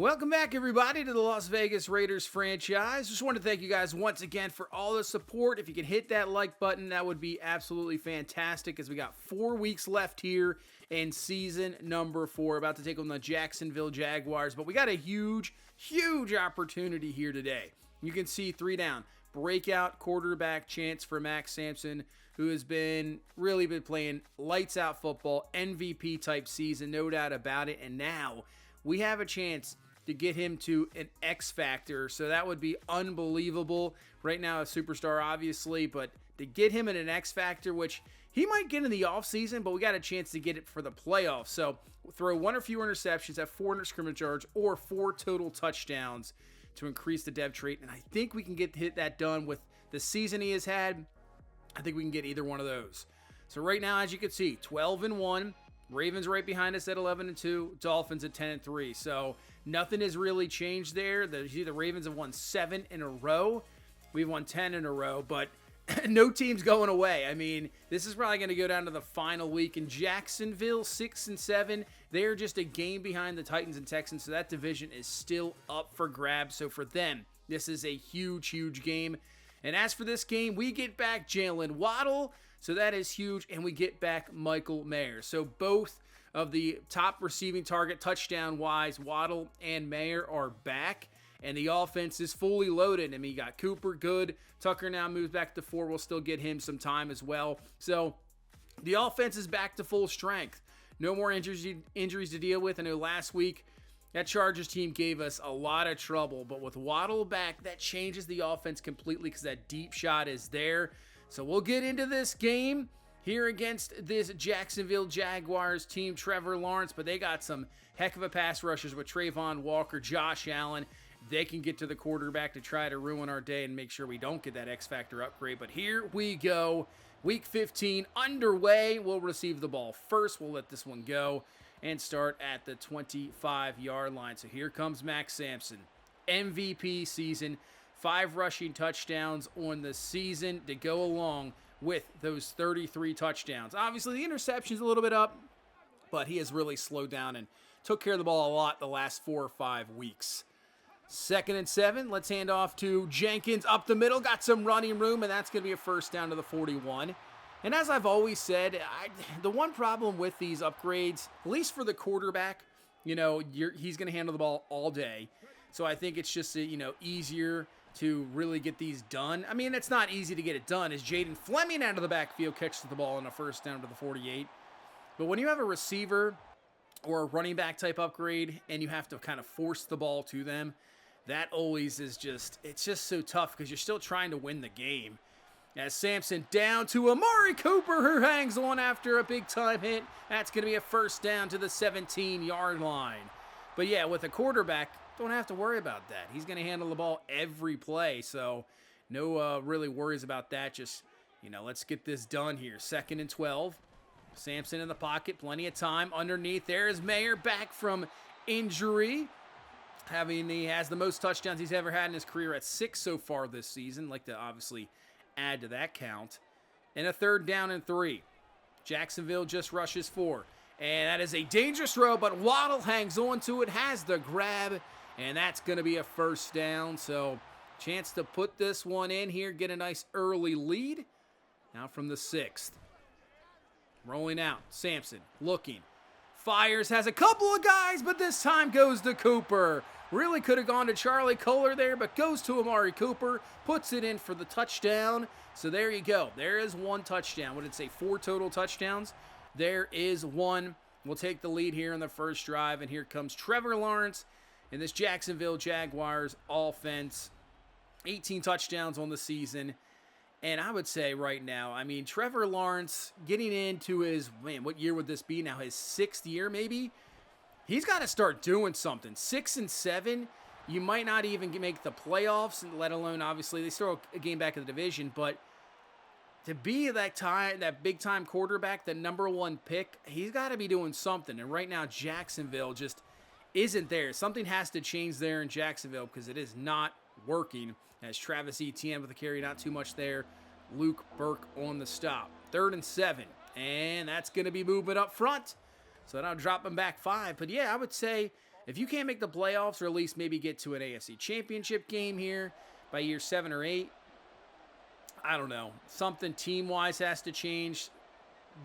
Welcome back, everybody, to the Las Vegas Raiders franchise. Just want to thank you guys once again for all the support. If you can hit that like button, that would be absolutely fantastic, as we got 4 weeks left here in season number 4, about to take on the Jacksonville Jaguars. But we got a huge opportunity here today. You can see 3 down. Breakout quarterback chance for Max Samson, who has really been playing lights out football, MVP type season, no doubt about it. And now we have a chance to get him to an X Factor, so that would be unbelievable. Right now, a superstar, obviously, but to get him in an X Factor, which he might get in the offseason, but we got a chance to get it for the playoffs. So we'll throw 1 or fewer interceptions, have 400 scrimmage yards, or 4 total touchdowns to increase the dev trait. And I think we can hit that done with the season he has had. I think we can get either one of those. So right now, as you can see, 12-1. Ravens right behind us at 11-2, Dolphins at 10-3. So nothing has really changed there. The Ravens have won 7 in a row. We've won 10 in a row, but no team's going away. I mean, this is probably going to go down to the final week. In Jacksonville, 6-7. They're just a game behind the Titans and Texans, so that division is still up for grabs. So for them, this is a huge game. And as for this game, we get back Jalen Waddle, so that is huge, and we get back Michael Mayer. So both of the top receiving target touchdown-wise, Waddle and Mayer are back, and the offense is fully loaded. I mean, you got Cooper, good. Tucker now moves back to 4. We'll still get him some time as well. So the offense is back to full strength. No more injuries to deal with. I know last week that Chargers team gave us a lot of trouble, but with Waddle back, that changes the offense completely because that deep shot is there. So we'll get into this game here against this Jacksonville Jaguars team, Trevor Lawrence, but they got some heck of a pass rushers with Trayvon Walker, Josh Allen. They can get to the quarterback to try to ruin our day and make sure we don't get that X Factor upgrade. But here we go. Week 15 underway. We'll receive the ball first. We'll let this one go and start at the 25-yard line. So here comes Max Samson. MVP season. 5 rushing touchdowns on the season to go along with those 33 touchdowns. Obviously, the interception's a little bit up, but he has really slowed down and took care of the ball a lot the last 4 or 5 weeks. 2nd and 7. Let's hand off to Jenkins up the middle. Got some running room, and that's going to be a first down to the 41. And as I've always said, the one problem with these upgrades, at least for the quarterback, he's going to handle the ball all day. So I think it's just, easier to really get these done. I mean, it's not easy to get it done, as Jaden Fleming out of the backfield catches the ball on a first down to the 48. But when you have a receiver or a running back type upgrade and you have to kind of force the ball to them, that always is it's just so tough because you're still trying to win the game. As Samson down to Amari Cooper, who hangs on after a big-time hit. That's going to be a first down to the 17-yard line. But yeah, with a quarterback, don't have to worry about that. He's going to handle the ball every play, so no really worries about that. Just, let's get this done here. 2nd and 12. Samson in the pocket, plenty of time. Underneath, there is Mayer back from injury. He has the most touchdowns he's ever had in his career at 6 so far this season. Like to obviously add to that count. And a 3rd down and 3. Jacksonville just rushes 4. And that is a dangerous throw, but Waddle hangs on to it, has the grab, and that's going to be a first down. So chance to put this one in here, get a nice early lead. Now from the 6th. Rolling out, Samson looking. Fires, has a couple of guys, but this time goes to Cooper. Really could have gone to Charlie Kohler there, but goes to Amari Cooper. Puts it in for the touchdown. So there you go. There is 1 touchdown. What did it say? 4 total touchdowns? There is 1. We'll take the lead here in the first drive, and here comes Trevor Lawrence in this Jacksonville Jaguars offense. 18 touchdowns on the season. And I would say right now, Trevor Lawrence getting into his, what year would this be now? His 6th year, maybe? He's got to start doing something. 6-7, you might not even make the playoffs, let alone, obviously, they still a game back in the division, but to be that big-time quarterback, the number 1 pick, he's got to be doing something. And right now, Jacksonville just isn't there. Something has to change there in Jacksonville because it is not working. As Travis Etienne with the carry, not too much there. Luke Burke on the stop. 3rd and 7. And that's going to be movement up front. So that'll drop him back 5. But yeah, I would say if you can't make the playoffs or at least maybe get to an AFC championship game here by year 7 or 8, I don't know. Something team-wise has to change.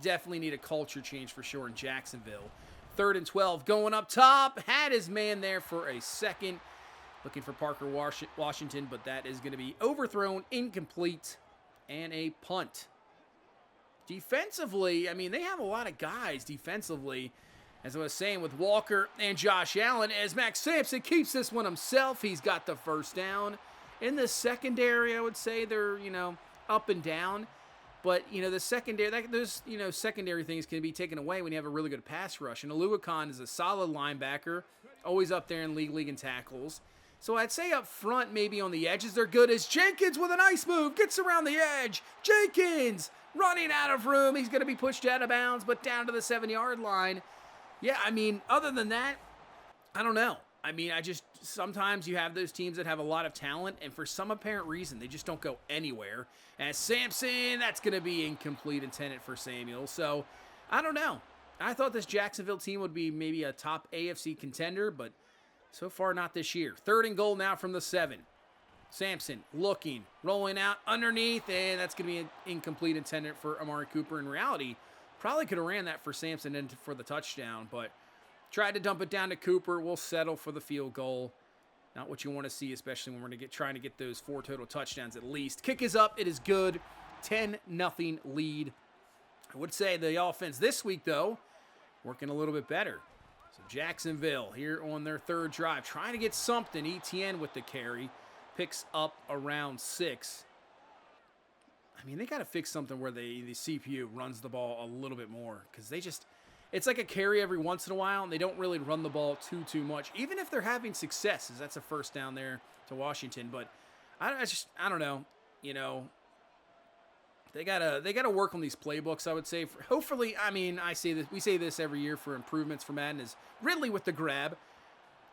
Definitely need a culture change for sure in Jacksonville. 3rd and 12 going up top. Had his man there for a second. Looking for Parker Washington, but that is going to be overthrown, incomplete, and a punt. Defensively, I mean, they have a lot of guys defensively. As I was saying, with Walker and Josh Allen, as Max Samson keeps this one himself, he's got the first down. In the secondary, I would say they're, up and down. But, the secondary, those, secondary things can be taken away when you have a really good pass rush. And Aluakon is a solid linebacker, always up there in league in tackles. So I'd say up front, maybe on the edges, they're good. As Jenkins with a nice move, gets around the edge. Jenkins running out of room. He's going to be pushed out of bounds, but down to the 7-yard line. Yeah, I mean, other than that, I don't know. I mean, sometimes you have those teams that have a lot of talent, and for some apparent reason, they just don't go anywhere. As Samson, that's going to be incomplete, intended for Samuel. So, I don't know. I thought this Jacksonville team would be maybe a top AFC contender, but so far not this year. 3rd and goal now from the 7. Samson looking, rolling out underneath, and that's going to be an incomplete, intended for Amari Cooper. In reality, probably could have ran that for Samson and for the touchdown, but tried to dump it down to Cooper. We'll settle for the field goal. Not what you want to see, especially when we're trying to get those 4 total touchdowns at least. Kick is up. It is good. 10-0 lead. I would say the offense this week, though, working a little bit better. So Jacksonville here on their 3rd drive, trying to get something. Etienne with the carry. Picks up around 6. I mean, they got to fix something where the CPU runs the ball a little bit more, because it's like a carry every once in a while, and they don't really run the ball too much, even if they're having success, as that's a first down there to Washington. But I don't know, they gotta work on these playbooks, I would say. Hopefully, I mean, we say this every year for improvements for Madden, is Ridley with the grab.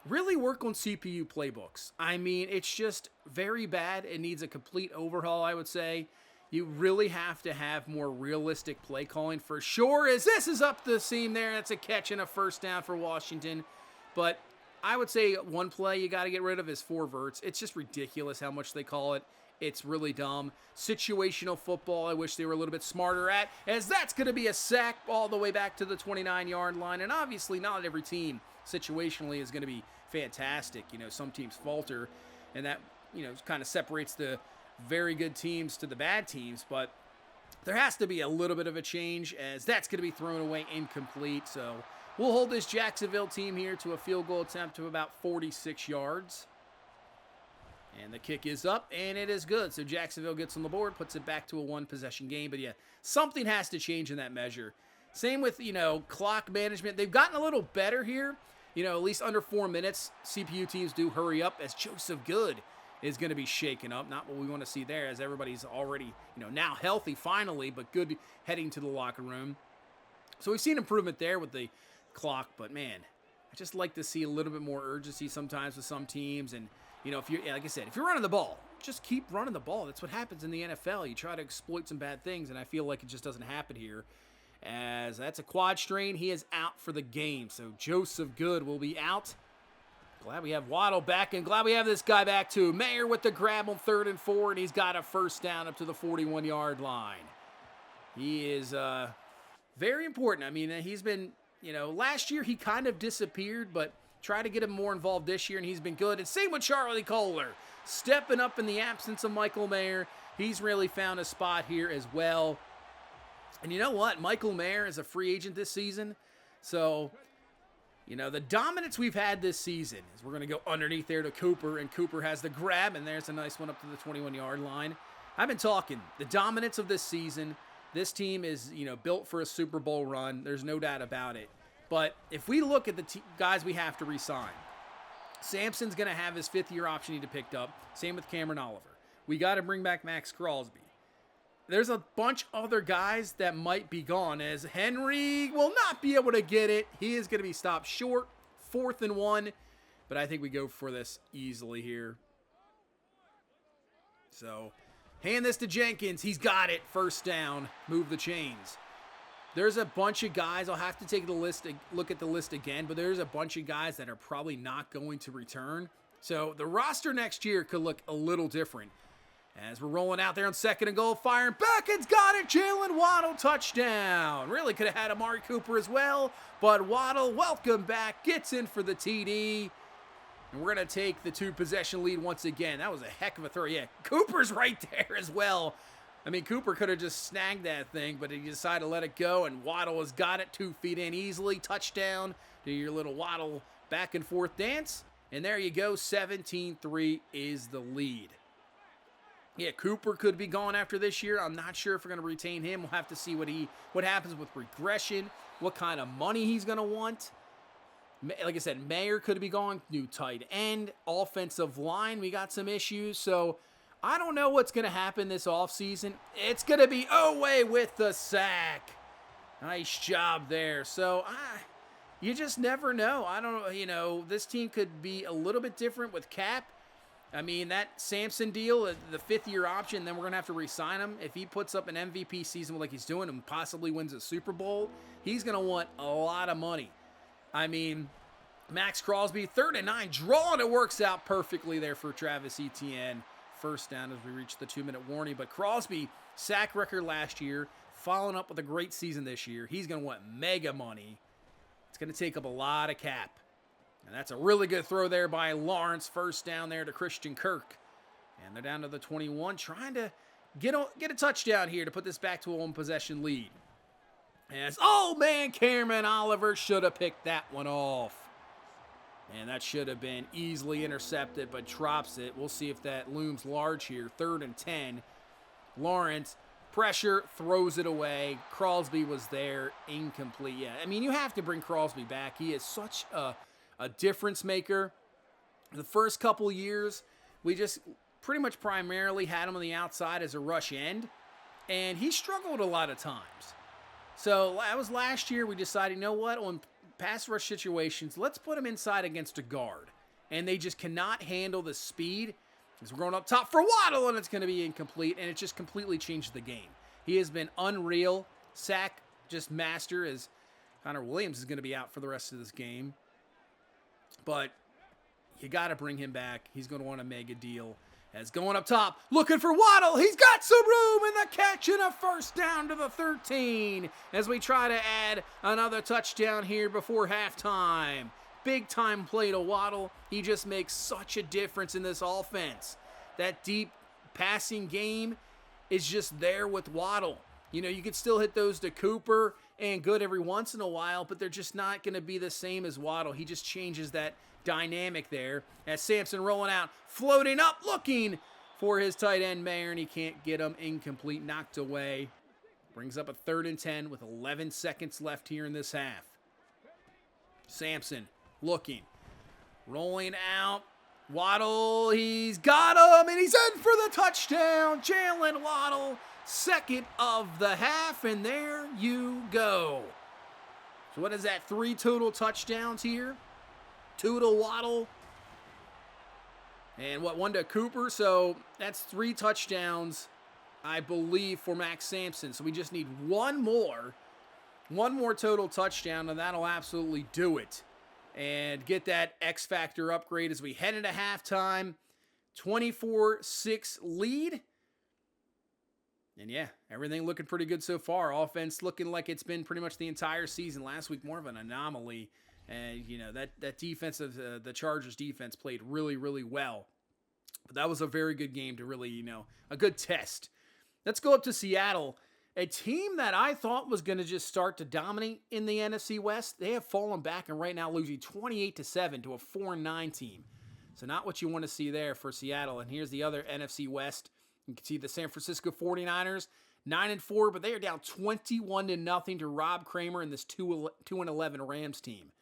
Really work on CPU playbooks. I mean, it's just very bad. It needs a complete overhaul, I would say. You really have to have more realistic play calling for sure, as this is up the seam there. That's a catch and a first down for Washington. But I would say one play you got to get rid of is 4 verts. It's just ridiculous how much they call it. It's really dumb. Situational football, I wish they were a little bit smarter at, as that's going to be a sack all the way back to the 29-yard line. And obviously not every team situationally is going to be fantastic. Some teams falter, and that, kind of separates the very good teams to the bad teams, but there has to be a little bit of a change, as that's going to be thrown away, incomplete. So we'll hold this Jacksonville team here to a field goal attempt of about 46 yards. And the kick is up, and it is good. So Jacksonville gets on the board, puts it back to a 1-possession game. But yeah, something has to change in that measure. Same with, clock management. They've gotten a little better here. At least under 4 minutes, CPU teams do hurry up, as Joseph Good is going to be shaken up. Not what we want to see there, as everybody's already, now healthy finally, but Good heading to the locker room. So we've seen improvement there with the clock, but man, I just like to see a little bit more urgency sometimes with some teams. And, if you're, like I said, if you're running the ball, just keep running the ball. That's what happens in the NFL. You try to exploit some bad things, and I feel like it just doesn't happen here, as that's a quad strain. He is out for the game. So Joseph Good will be out. Glad we have Waddle back, and glad we have this guy back too. Mayer with the grab on 3rd and 4, and he's got a first down up to the 41-yard line. He is very important. I mean, he's been, last year he kind of disappeared, but try to get him more involved this year, and he's been good. And same with Charlie Kohler, stepping up in the absence of Michael Mayer. He's really found a spot here as well. And you know what? Michael Mayer is a free agent this season, so the dominance we've had this season is we're going to go underneath there to Cooper, and Cooper has the grab, and there's a nice one up to the 21-yard line. I've been talking. The dominance of this season, this team is, built for a Super Bowl run. There's no doubt about it. But if we look at the guys we have to re-sign, Samson's going to have his 5th-year option he picked up. Same with Cameron Oliver. We got to bring back Max Crosby. There's a bunch other guys that might be gone, as Henry will not be able to get it. He is going to be stopped short, 4th and 1, but I think we go for this easily here. So, hand this to Jenkins. He's got it. First down. Move the chains. there's a bunch of guys. I'll have to take look at the list again, but there's a bunch of guys that are probably not going to return. So the roster next year could look a little different. As we're rolling out there on 2nd and goal, firing back, it's got it. Jalen Waddle, touchdown. Really could have had Amari Cooper as well, but Waddle, welcome back, gets in for the TD. And we're going to take the 2-possession lead once again. That was a heck of a throw. Yeah, Cooper's right there as well. I mean, Cooper could have just snagged that thing, but he decided to let it go, and Waddle has got it 2 feet in easily. Touchdown. Do your little Waddle back and forth dance. And there you go, 17-3 is the lead. Yeah, Cooper could be gone after this year. I'm not sure if we're going to retain him. We'll have to see what happens with regression, what kind of money he's going to want. Like I said, Mayer could be gone. New tight end, offensive line, we got some issues. So I don't know what's going to happen this offseason. It's going to be Oweh with the sack. Nice job there. So you just never know. I don't know. This team could be a little bit different with cap. I mean, that Samson deal, the 5th-year option, then we're going to have to re-sign him. If he puts up an MVP season like he's doing and possibly wins a Super Bowl, he's going to want a lot of money. I mean, Max Crosby, 3rd and 9, draw, and it works out perfectly there for Travis Etienne. First down as we reach the 2-minute warning. But Crosby, sack record last year, following up with a great season this year. He's going to want mega money. It's going to take up a lot of cap. And that's a really good throw there by Lawrence. First down there to Christian Kirk. And they're down to the 21, trying to get a touchdown here to put this back to a 1-possession lead. As, oh man, Cameron Oliver should have picked that one off. And that should have been easily intercepted, but drops it. We'll see if that looms large here. 3rd and 10. Lawrence, pressure, throws it away. Crosby was there, incomplete. Yeah, I mean, you have to bring Crosby back. He is such a difference maker. The first couple years, we just pretty much primarily had him on the outside as a rush end, and he struggled a lot of times. So that was last year. We decided, you know what, on pass rush situations, let's put him inside against a guard, and they just cannot handle the speed. As we're going up top for Waddle, and it's going to be incomplete, and it just completely changed the game. He has been unreal. Sack just master, as Connor Williams is going to be out for the rest of this game. But you got to bring him back. He's going to want a mega deal. As going up top, looking for Waddle. He's got some room in the catch and a first down to the 13 as we try to add another touchdown here before halftime. Big time play to Waddle. He just makes such a difference in this offense. That deep passing game is just there with Waddle. You know, you could still hit those to Cooper and good every once in a while, but they're just not going to be the same as Waddle. He just changes that dynamic there. As Samson rolling out, floating up, looking for his tight end Mayer, and he can't get him. Incomplete, knocked away. Brings up a 3rd and 10 with 11 seconds left here in this half. Samson looking, rolling out. Waddle, he's got him, and he's in for the touchdown. Jalen Waddle, 2nd of the half, and there you go. So what is that, 3 total touchdowns here? 2 to Waddle, and 1 to Cooper, so that's 3 touchdowns, I believe, for Max Samson. So we just need one more total touchdown, and that'll absolutely do it. And get that X Factor upgrade as we head into halftime. 24-6 lead. And yeah, everything looking pretty good so far. Offense looking like it's been pretty much the entire season. Last week, more of an anomaly. And, you know, that defense of the Chargers defense played really, really well. But that was a very good game to really, you know, a good test. Let's go up to Seattle. A team that I thought was going to just start to dominate in the NFC West, they have fallen back and right now losing 28-7 to a 4-9 team. So not what you want to see there for Seattle. And here's the other NFC West. You can see the San Francisco 49ers, 9-4, but they are down 21-0 to Rob Kramer and this 2-11 Rams team.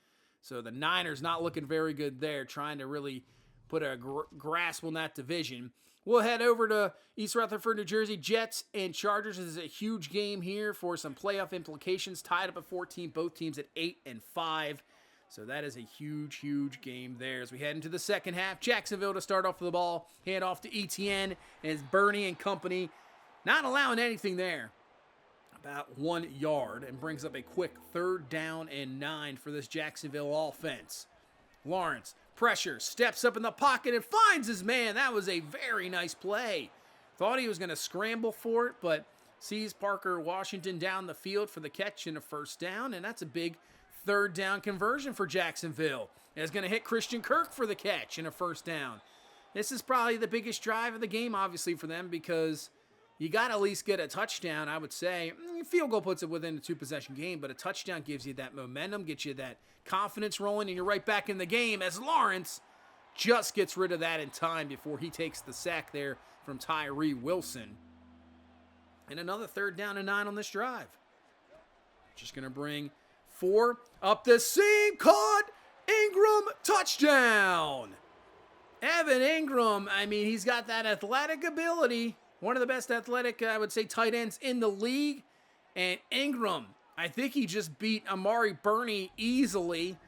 So the Niners not looking very good there, trying to really put a grasp on that division. We'll head over to East Rutherford, New Jersey. Jets and Chargers. This is a huge game here for some playoff implications. Tied up at 14, both teams at 8-5. So that is a huge, huge game there. As we head into the second half, Jacksonville to start off with the ball. Hand off to Etienne and Bernie and company. Not allowing anything there. about 1 yard, and brings up a quick 3rd down and 9 for this Jacksonville offense. Lawrence, pressure, steps up in the pocket and finds his man. That was a very nice play. Thought he was going to scramble for it, but sees Parker Washington down the field for the catch and a 1st down, and that's a big 3rd down conversion for Jacksonville. It's going to hit Christian Kirk for the catch and a 1st down. This is probably the biggest drive of the game, obviously, for them, because you got to at least get a touchdown, I would say. Field goal puts it within a 2-possession game, but a touchdown gives you that momentum, gets you that confidence rolling, and you're right back in the game as Lawrence just gets rid of that in time before he takes the sack there from Tyree Wilson. And another 3rd down and 9 on this drive. Just going to bring 4 up the seam. Caught. Ingram, touchdown. Evan Ingram, I mean, he's got that athletic ability. One of the best athletic, I would say, tight ends in the league. And Ingram, I think he just beat Amari Burney easily.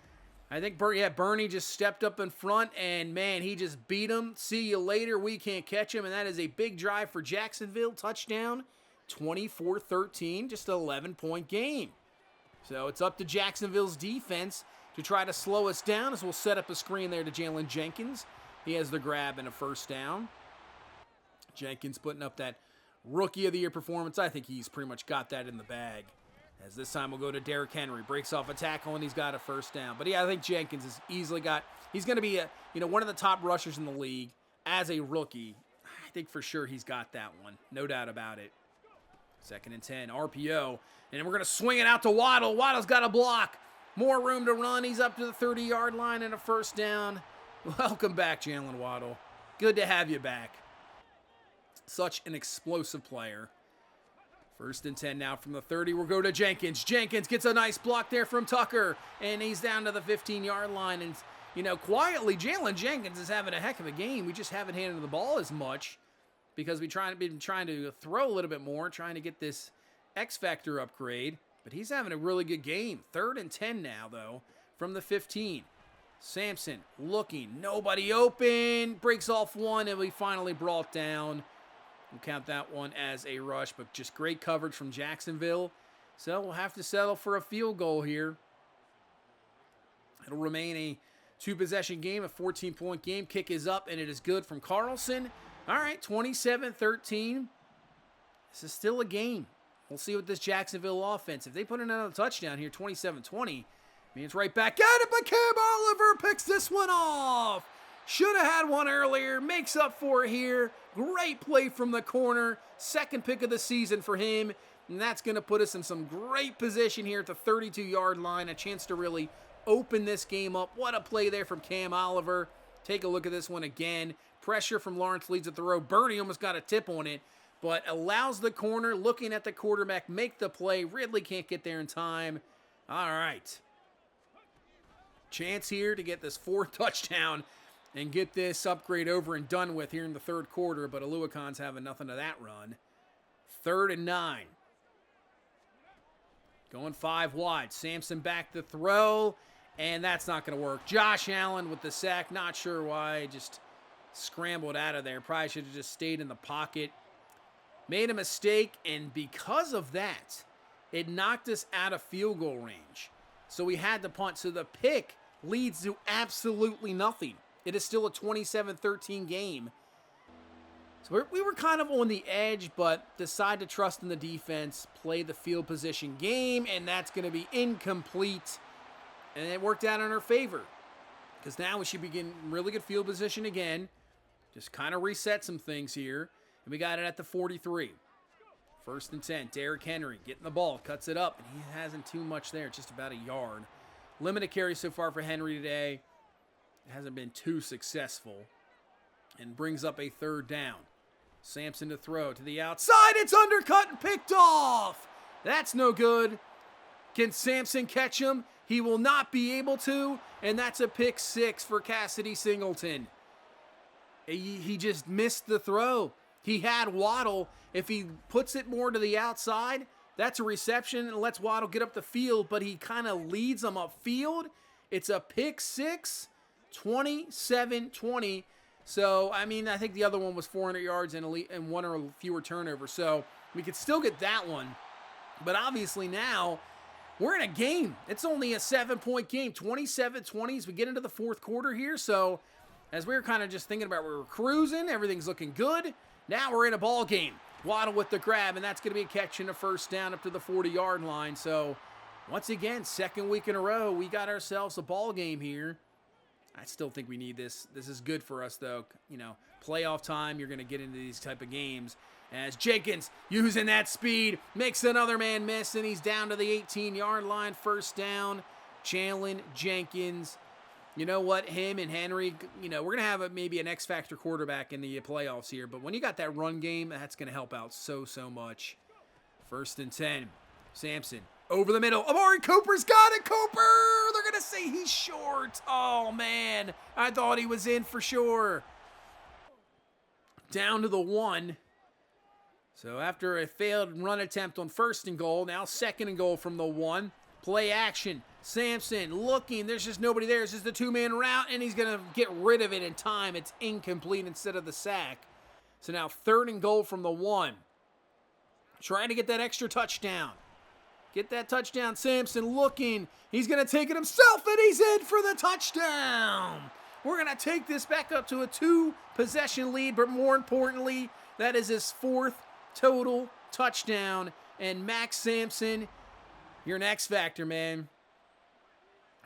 I think Burney just stepped up in front, and, man, he just beat him. See you later. We can't catch him. And that is a big drive for Jacksonville. Touchdown, 24-13, just an 11-point game. So it's up to Jacksonville's defense to try to slow us down, as we'll set up a screen there to Jalen Jenkins. He has the grab and a 1st down. Jenkins putting up that Rookie of the Year performance. I think he's pretty much got that in the bag. As this time we'll go to Derrick Henry. Breaks off a tackle and he's got a 1st down. But yeah, I think Jenkins has easily got, he's going to be one of the top rushers in the league as a rookie. I think for sure he's got that one. No doubt about it. 2nd and 10, RPO. And we're going to swing it out to Waddle. Waddle's got a block. More room to run. He's up to the 30-yard line and a 1st down. Welcome back, Jalen Waddle. Good to have you back. Such an explosive player. 1st and 10 now from the 30. We'll go to Jenkins. Jenkins gets a nice block there from Tucker, and he's down to the 15-yard line. And, quietly, Jalen Jenkins is having a heck of a game. We just haven't handed the ball as much because we've been trying to throw a little bit more, trying to get this X-Factor upgrade. But he's having a really good game. 3rd and 10 now, though, from the 15. Samson looking. Nobody open. Breaks off one, and we finally brought down. We'll count that one as a rush, but just great coverage from Jacksonville. So we'll have to settle for a field goal here. It'll remain a 2-possession game, a 14-point game. Kick is up, and it is good from Carlson. All right, 27-13. This is still a game. We'll see what this Jacksonville offense, if they put in another touchdown here, 27-20, means right back at it, but Cam Oliver picks this one off. Should have had one earlier, makes up for it here. Great play from the corner, 2nd pick of the season for him, and that's going to put us in some great position here at the 32-yard line, a chance to really open this game up. What a play there from Cam Oliver. Take a look at this one again. Pressure from Lawrence leads at the row. Bernie almost got a tip on it, but allows the corner, looking at the quarterback, make the play. Ridley can't get there in time. All right. Chance here to get this 4th touchdown and get this upgrade over and done with here in the 3rd quarter, but Aluakon's having nothing of that run. 3rd and 9. Going 5 wide. Samson back to throw, and that's not going to work. Josh Allen with the sack. Not sure why. Just scrambled out of there. Probably should have just stayed in the pocket. Made a mistake, and because of that, it knocked us out of field goal range. So we had to punt. So the pick leads to absolutely nothing. It is still a 27-13 game. So we were kind of on the edge, but decided to trust in the defense, play the field position game, and that's going to be incomplete. And it worked out in our favor, because now we should be getting really good field position again. Just kind of reset some things here. And we got it at the 43. 1st and 10. Derrick Henry getting the ball, cuts it up, and he hasn't too much there, just about a yard. Limited carry so far for Henry today. It hasn't been too successful. And brings up a 3rd down. Samson to throw to the outside. It's undercut and picked off. That's no good. Can Samson catch him? He will not be able to. And that's a pick 6 for Cassidy Singleton. He just missed the throw. He had Waddle. If he puts it more to the outside, that's a reception and lets Waddle get up the field, but he kind of leads him upfield. It's a pick 6, 27-20. So, I mean, I think the other one was 400 yards and one or fewer turnovers. So, we could still get that one. But obviously now we're in a game. It's only a 7-point game, 27-20 as we get into the fourth quarter here. So as we were kind of just thinking about, we were cruising, everything's looking good. Now we're in a ball game. Waddle with the grab, and that's going to be a catch and a first down up to the 40-yard line. So once again, second week in a row, we got ourselves a ball game here. I still think we need this. This is good for us, though. You know, playoff time, you're going to get into these type of games. As Jenkins, using that speed, makes another man miss, and he's down to the 18-yard line, first down. Chandler Jenkins. You know what? Him and Henry, you know, we're going to have maybe an X-Factor quarterback in the playoffs here. But when you got that run game, that's going to help out so much. First and 10. Samson. Over the middle. Amari Cooper's got it. Cooper! They're going to say he's short. Oh, man. I thought he was in for sure. Down to the 1. So after a failed run attempt on first and goal, now second and goal from the 1. Play action. Samson looking. There's just nobody there. It's just a two-man route, and he's going to get rid of it in time. It's incomplete instead of the sack. So now third and goal from the 1. Trying to get that extra touchdown. Get that touchdown. Samson looking. He's going to take it himself, and he's in for the touchdown. We're going to take this back up to a 2-possession lead, but more importantly, that is his 4th total touchdown. And Max Samson, you're an X Factor, man.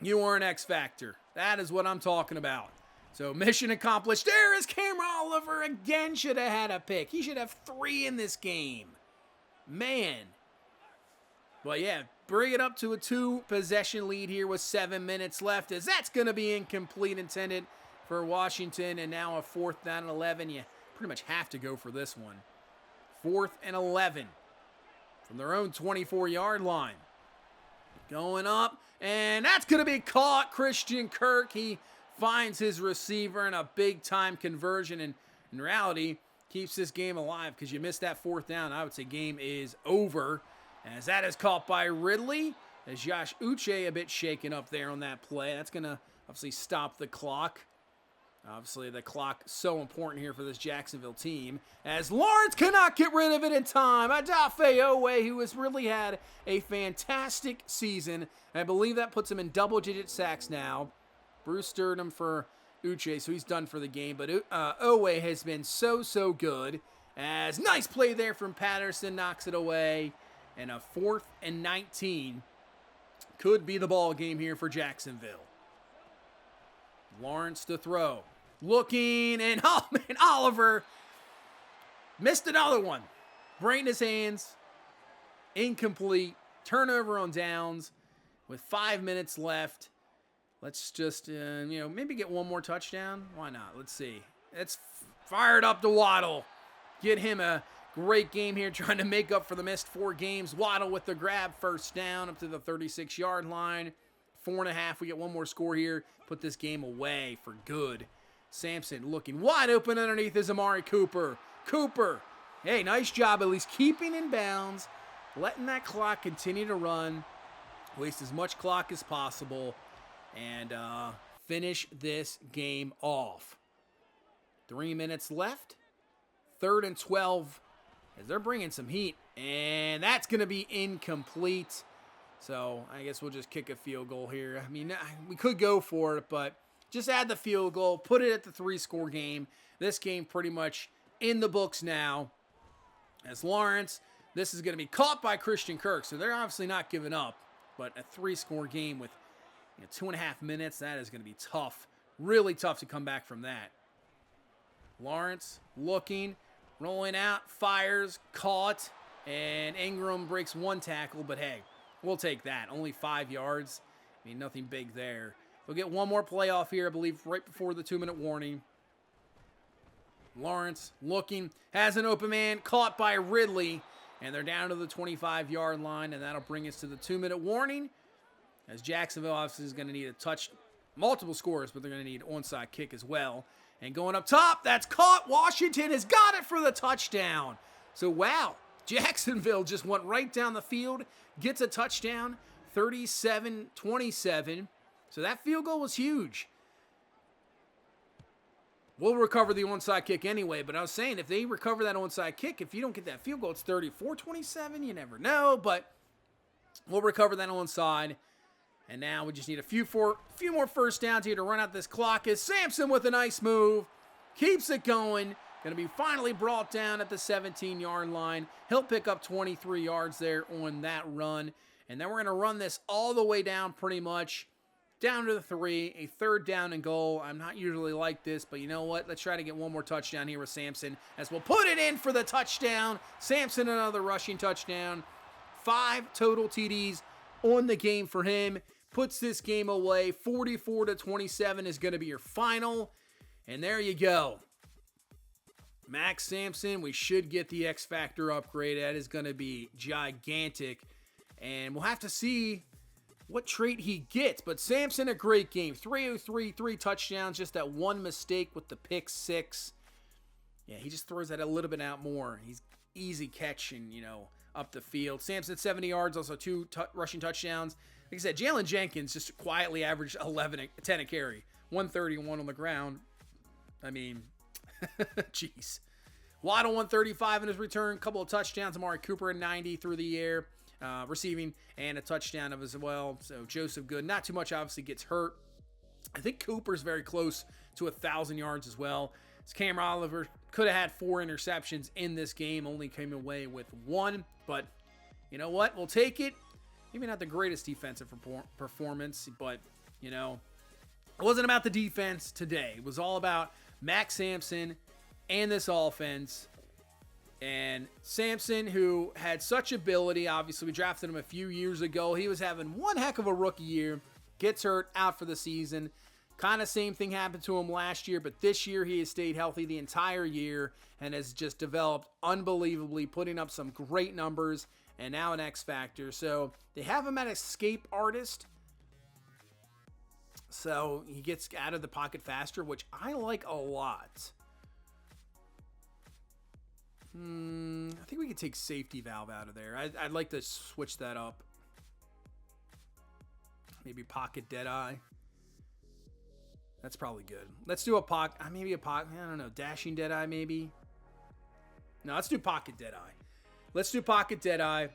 You are an X Factor. That is what I'm talking about. So mission accomplished. There is Cameron Oliver again. Should have had a pick. He should have 3 in this game. Man. Well, yeah, bring it up to a 2-possession lead here with 7 minutes left, as that's going to be incomplete, intended for Washington. And now a 4th down and 11. You pretty much have to go for this one. 4th and 11 from their own 24-yard line. Going up, and that's going to be caught. Christian Kirk, he finds his receiver in a big-time conversion, and in reality, keeps this game alive because you missed that 4th down. I would say game is over, as that is caught by Ridley, as Josh Uche a bit shaken up there on that play. That's going to obviously stop the clock. Obviously, the clock so important here for this Jacksonville team, as Lawrence cannot get rid of it in time. Adafe Owe, who has really had a fantastic season. I believe that puts him in double-digit sacks now. Bruce stirred him for Uche, so he's done for the game. But Owe has been so good. As nice play there from Patterson, knocks it away. And a 4th and 19 could be the ball game here for Jacksonville. Lawrence to throw. Looking, and oh man, Oliver missed another one. Right in his hands. Incomplete. Turnover on downs with 5 minutes left. Let's just, maybe get one more touchdown. Why not? Let's see. It's fired up to Waddle. Get him a great game here, trying to make up for the missed 4 games. Waddle with the grab, first down up to the 36-yard line. 4.5. We get one more score here. Put this game away for good. Samson looking wide open underneath is Amari Cooper. Cooper, hey, nice job at least keeping in bounds, letting that clock continue to run, waste as much clock as possible, and finish this game off. 3 minutes left. 3rd and 12, as they're bringing some heat, and that's going to be incomplete. So I guess we'll just kick a field goal here. I mean, we could go for it, but just add the field goal, put it at the 3-score game. This game pretty much in the books now. As Lawrence, this is going to be caught by Christian Kirk, so they're obviously not giving up. But a 3-score game with 2.5 minutes, that is going to be tough. Really tough to come back from that. Lawrence looking, rolling out, fires, caught, and Ingram breaks 1 tackle, but hey, we'll take that. Only 5 yards. I mean, nothing big there. We'll get one more playoff here, I believe, right before the 2-minute warning. Lawrence looking, has an open man, caught by Ridley, and they're down to the 25-yard line, and that'll bring us to the 2-minute warning, as Jacksonville obviously is going to need multiple scores, but they're going to need an onside kick as well. And going up top, that's caught. Washington has got it for the touchdown. So, wow, Jacksonville just went right down the field, gets a touchdown, 37-27. So that field goal was huge. We'll recover the onside kick anyway, but I was saying if they recover that onside kick, if you don't get that field goal, it's 34-27. You never know, but We'll recover that on side. And now we just need a few more first downs here to run out this clock. As Samson with a nice move. Keeps it going. Going to be finally brought down at the 17-yard line. He'll pick up 23 yards there on that run. And then we're going to run this all the way down pretty much. Down to the 3. A third down and goal. I'm not usually like this, but you know what? Let's try to get one more touchdown here with Samson. As we'll put it in for the touchdown. Samson another rushing touchdown. 5 total TDs on the game for him. Puts this game away. 44-27 is going to be your final. And there you go. Max Samson, we should get the X Factor upgrade. That is going to be gigantic. And we'll have to see what trait he gets. But Samson, a great game. 303, 3 touchdowns. Just that one mistake with the pick 6. Yeah, he just throws that a little bit out more. He's easy catching, up the field. Samson, 70 yards, also 2 rushing touchdowns. Like I said, Jalen Jenkins just quietly averaged 10 a carry. 131 on the ground. I mean, jeez. Waddle 135 in his return. Couple of touchdowns. Amari Cooper 90 through the air. Receiving and a touchdown of as well. So Joseph Good. Not too much, obviously, gets hurt. I think Cooper's very close to 1,000 yards as well. As Cam Oliver could have had 4 interceptions in this game. Only came away with 1. But you know what? We'll take it. Maybe not the greatest defensive performance, but, it wasn't about the defense today. It was all about Max Samson and this offense. And Samson, who had such ability, obviously we drafted him a few years ago. He was having one heck of a rookie year. Gets hurt, out for the season. Kind of same thing happened to him last year, but this year he has stayed healthy the entire year and has just developed unbelievably, putting up some great numbers and now an X Factor. So they have him at Escape Artist. So he gets out of the pocket faster, which I like a lot. I think we could take Safety Valve out of there. I'd like to switch that up. Maybe Pocket Deadeye. That's probably good. Let's do a pocket. Maybe a pocket. I don't know. Dashing Deadeye, maybe. No, let's do Pocket Deadeye. Let's do Pocket Deadeye.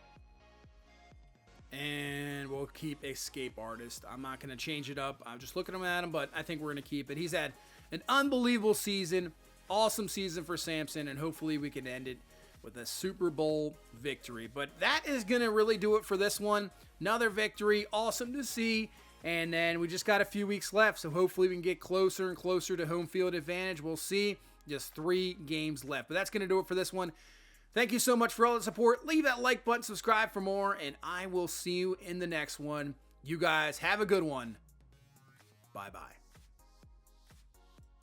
And we'll keep Escape Artist. I'm not going to change it up. I'm just looking at him, but I think we're going to keep it. He's had an unbelievable season. Awesome season for Samson, and hopefully we can end it with a Super Bowl victory. But that is going to really do it for this one. Another victory. Awesome to see. And then we just got a few weeks left, so hopefully we can get closer and closer to home field advantage. We'll see. Just 3 games left. But that's going to do it for this one. Thank you so much for all the support. Leave that like button, subscribe for more, and I will see you in the next one. You guys have a good one. Bye-bye.